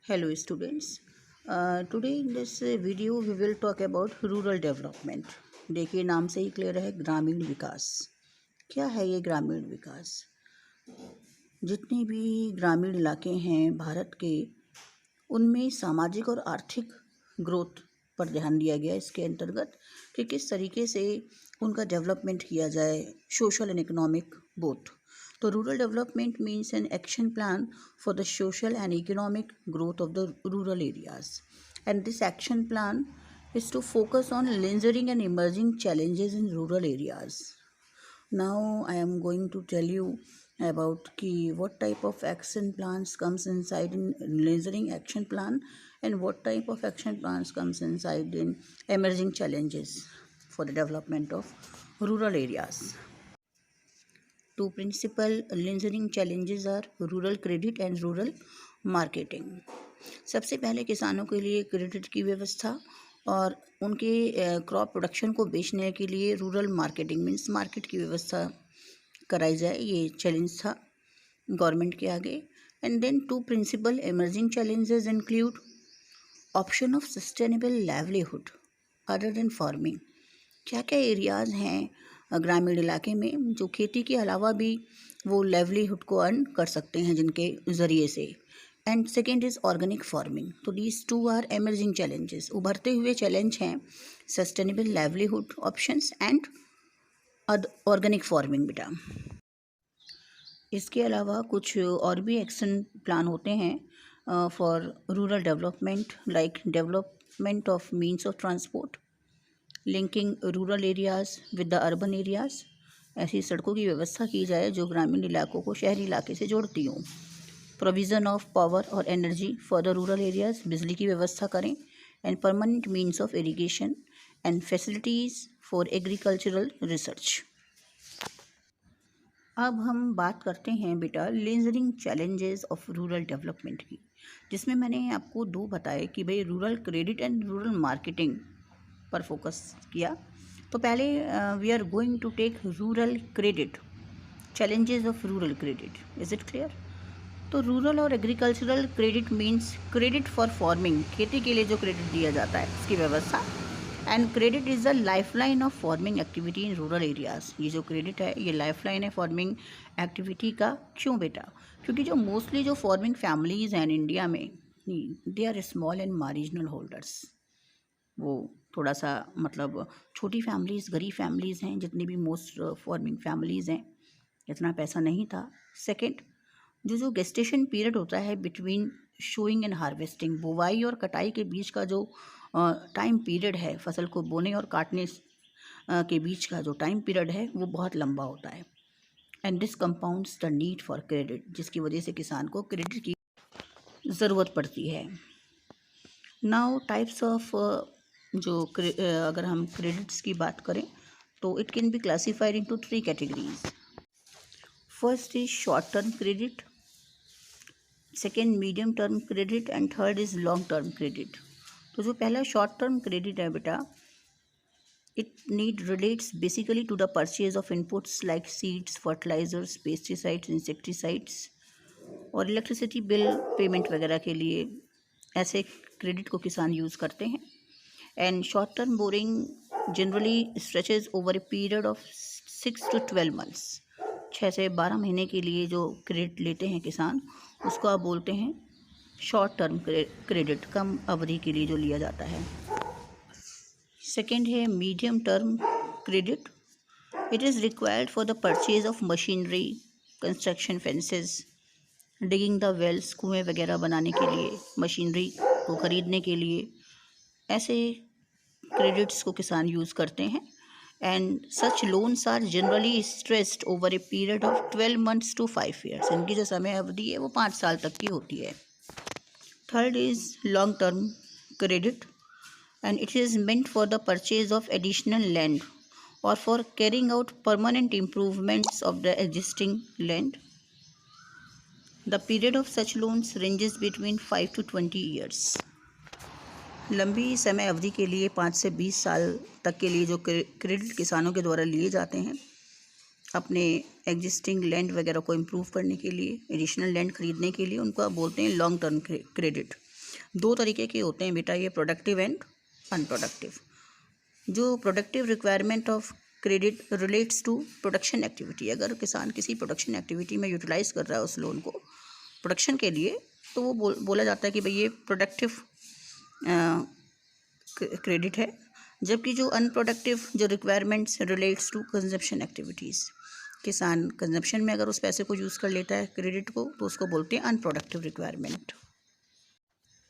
Hello students. Today in this video we will talk about rural development. देखिए नाम से ही clear है, ग्रामीण विकास। क्या है ये ग्रामीण विकास? जितने भी ग्रामीण इलाके हैं भारत के, उनमें सामाजिक और आर्थिक ग्रोथ पर ध्यान दिया गया इसके अंतर्गत कि किस तरीके से उनका डेवलपमेंट किया जाए, सोशल एंड इकोनॉमिक बोथ। तो rural development means an action plan for the social and economic growth of the rural areas. And this action plan is to focus on lingering and emerging challenges in rural areas. Now I am going to tell you about what type of action plans comes inside in lingering action plan and what type of action plans comes inside in emerging challenges for the development of rural areas. Two principal lingering challenges are rural credit and rural marketing. सबसे पहले किसानों के लिए credit की व्यवस्था और उनके crop production को बेचने के लिए रूरल मार्केटिंग मीन्स मार्केट की व्यवस्था कराई जाए, ये चैलेंज था गवर्नमेंट के आगे। And then to principal emerging challenges include option of sustainable livelihood other than farming. क्या क्या एरियाज़ हैं ग्रामीण इलाके में जो खेती के अलावा भी वो लाइवलीहुड को अर्न कर सकते हैं जिनके ज़रिए से। And second is organic farming. तो these two are emerging challenges, उभरते हुए चैलेंज हैं sustainable livelihood options and organic farming बेटा। इसके अलावा कुछ और भी एक्शन प्लान होते हैं for rural development, like development of means of transport, linking rural areas with the urban areas. ऐसी सड़कों की व्यवस्था की जाए जो ग्रामीण इलाकों को शहरी इलाके से जोड़ती हों। प्रोविज़न ऑफ पावर और energy for the rural areas, बिजली की व्यवस्था करें। And permanent means of irrigation and facilities for agricultural research. अब हम बात करते हैं बेटा lingering challenges of rural development की, जिसमें मैंने आपको दो बताए कि भाई rural credit and rural marketing पर फोकस किया। तो पहले we are going to take rural credit, challenges of rural credit. Is it clear? तो रूरल और agricultural credit means credit for farming, खेती के लिए जो क्रेडिट दिया जाता है उसकी व्यवस्था। And credit is the lifeline of farming activity in rural areas. ये जो क्रेडिट है ये लाइफलाइन है फार्मिंग एक्टिविटी का। क्यों बेटा? क्योंकि जो मोस्टली जो फार्मिंग फैमिलीज़ हैं इंडिया में, they are small and marginal holders. वो थोड़ा सा मतलब छोटी फैमिलीज़, गरीब फैमिलीज़ हैं जितनी भी मोस्ट फार्मिंग फैमिलीज़ हैं, इतना पैसा नहीं था। सेकंड, जो गेस्टेशन पीरियड होता है बिटवीन शोइंग एंड हार्वेस्टिंग, बुवाई और कटाई के बीच का जो टाइम पीरियड है, फसल को बोने और काटने के बीच का जो टाइम पीरियड है वो बहुत लंबा होता है। And this compounds the need for credit, जिसकी वजह से किसान को क्रेडिट की ज़रूरत पड़ती है। नाउ टाइप्स ऑफ अगर हम क्रेडिट्स की बात करें तो it can be classified into three categories. First is short term credit, second medium term credit and third is long term credit. तो जो पहला शॉर्ट टर्म क्रेडिट है बेटा, it need relates basically to the purchase of inputs like seeds, fertilisers, pesticides, insecticides और electricity bill payment वगैरह के लिए ऐसे क्रेडिट को किसान यूज़ करते हैं। And short term borrowing generally stretches over a period of 6 to 12 months। 6 से 12 महीने के लिए जो क्रेडिट लेते हैं किसान, उसको आप बोलते हैं शॉर्ट टर्म क्रेडिट, कम अवधि के लिए जो लिया जाता है। सेकेंड है medium term credit. It is required for the purchase of machinery, construction, fences, digging the wells, कुएँ वगैरह बनाने के लिए, मशीनरी को ख़रीदने के लिए ऐसे क्रेडिट्स को किसान यूज़ करते हैं। And such loans are generally stressed over a period of 12 months to 5 years। इनकी जो समय अवधि है वो 5 साल तक की होती है। Third is long term credit and it is meant for the purchase of additional land और for carrying out permanent improvements of the existing land. The period of such loans ranges between 5 to 20 years। लंबी समय अवधि के लिए 5 से 20 साल तक के लिए जो क्रेडिट किसानों के द्वारा लिए जाते हैं अपने एग्जिस्टिंग लैंड वगैरह को इम्प्रूव करने के लिए, एडिशनल लैंड खरीदने के लिए, उनको आप बोलते हैं लॉन्ग टर्म क्रेडिट। दो तरीके के होते हैं बेटा ये, प्रोडक्टिव एंड अनप्रोडक्टिव। जो productive requirement of credit relates to production activity, अगर किसान किसी प्रोडक्शन एक्टिविटी में यूटिलाइज कर रहा है उस लोन को प्रोडक्शन के लिए, तो वो बोला जाता है कि भाई ये प्रोडक्टिव क्रेडिट है। जबकि जो अनप्रोडक्टिव जो requirements relates to consumption activities, किसान कंजप्शन में अगर उस पैसे को यूज़ कर लेता है क्रेडिट को, तो उसको बोलते हैं अनप्रोडक्टिव रिक्वायरमेंट।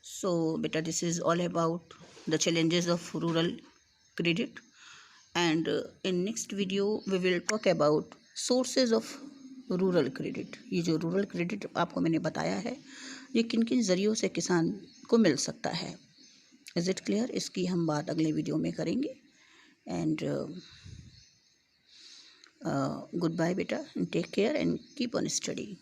सो बेटा this is all about the challenges of rural credit, and in next video we will talk about sources of rural credit. ये जो रूरल क्रेडिट आपको मैंने बताया है, ये किन किन ज़रियों से किसान को मिल सकता है। Is it clear? इसकी हम बात अगले वीडियो में करेंगे। एंड गुड बाय बेटा, take care and keep on study.